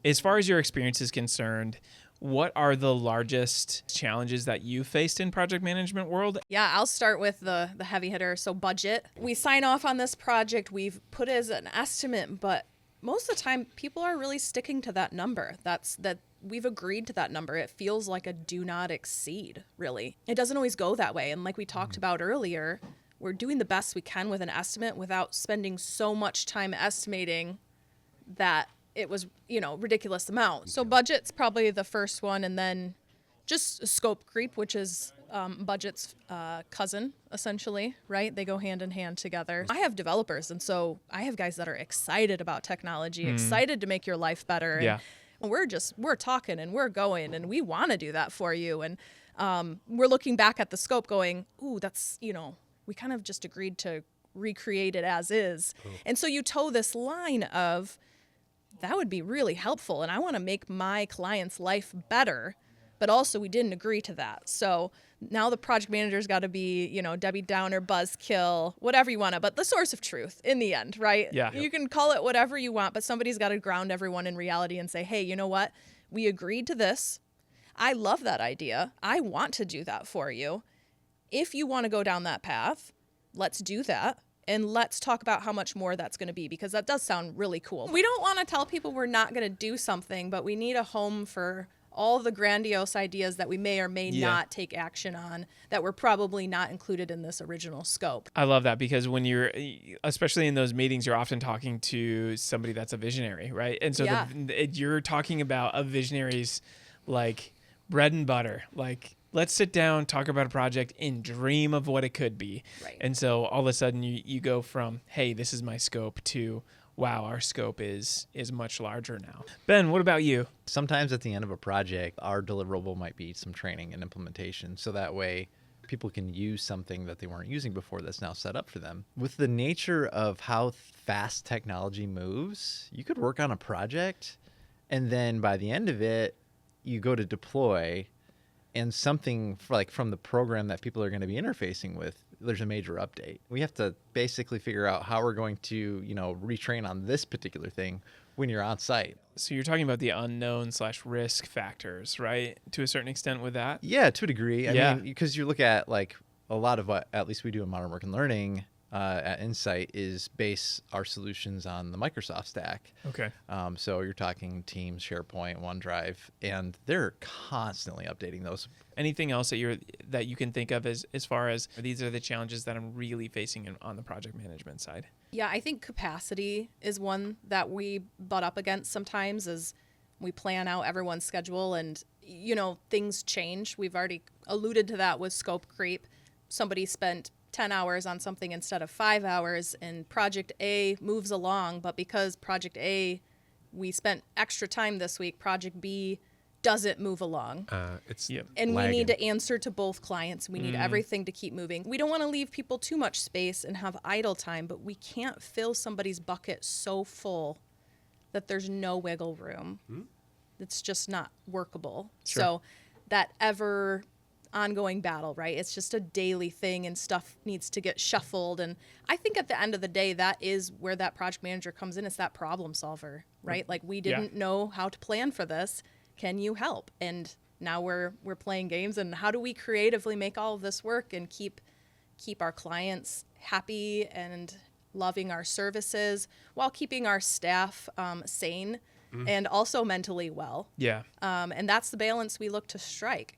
As far as your experience is concerned, what are the largest challenges that you faced in project management world? Yeah, I'll start with the heavy hitter. So budget. We sign off on this project. We've put it as an estimate, but most of the time people are really sticking to that number. That we've agreed to that number. It feels like a do not exceed, really. It doesn't always go that way. And like we talked about earlier, we're doing the best we can with an estimate without spending so much time estimating that it was, ridiculous amount. So budget's probably the first one, and then just scope creep, which is budget's cousin, essentially, right? They go hand in hand together. I have developers, and so I have guys that are excited about technology, excited to make your life better. Yeah. And we're talking and we're going, and we want to do that for you. And we're looking back at the scope going, ooh, that's, we kind of just agreed to recreate it as is. Cool. And so you toe this line of, that would be really helpful, and I want to make my client's life better, but also we didn't agree to that. So now the project manager's got to be, Debbie Downer, buzzkill, whatever you want to, but the source of truth in the end, right? Yeah. You can call it whatever you want, but somebody's got to ground everyone in reality and say, hey, you know what? We agreed to this. I love that idea. I want to do that for you. If you want to go down that path, let's do that. And let's talk about how much more that's going to be, because that does sound really cool. We don't want to tell people we're not going to do something, but we need a home for all the grandiose ideas that we may or may not take action on that were probably not included in this original scope. I love that, because when you're, especially in those meetings, you're often talking to somebody that's a visionary, right? And so you're talking about a visionary's like bread and butter, like, let's sit down, talk about a project, and dream of what it could be. Right. And so all of a sudden you go from, hey, this is my scope, to, wow, our scope is much larger now. Ben, what about you? Sometimes at the end of a project, our deliverable might be some training and implementation. So that way people can use something that they weren't using before that's now set up for them. With the nature of how fast technology moves, you could work on a project, and then by the end of it, you go to deploy, and something from the program that people are going to be interfacing with, there's a major update. We have to basically figure out how we're going to, retrain on this particular thing when you're on site. So you're talking about the unknown/risk factors, right? To a certain extent with that? Yeah, to a degree. I mean, because you look at a lot of what at least we do in Modern Work and Learning at InsITe is base our solutions on the Microsoft stack. Okay. So you're talking Teams, SharePoint, OneDrive, and they're constantly updating those. Anything else that you can think of as far as these are the challenges that I'm really facing on the project management side? Yeah, I think capacity is one that we butt up against sometimes, as we plan out everyone's schedule and, things change. We've already alluded to that with scope creep. Somebody spent 10 hours on something instead of 5 hours, and project A moves along, but because project A, we spent extra time this week, project B doesn't move along. And we need to answer to both clients. We need everything to keep moving. We don't want to leave people too much space and have idle time, but we can't fill somebody's bucket so full that there's no wiggle room. It's just not workable. Sure. So that ever ongoing battle, right? It's just a daily thing, and stuff needs to get shuffled. And I think at the end of the day, that is where that project manager comes in. It's that problem solver, right? Like, we didn't know how to plan for this. Can you help? And now we're playing games. And how do we creatively make all of this work and keep our clients happy and loving our services while keeping our staff sane and also mentally well? Yeah. And that's the balance we look to strike.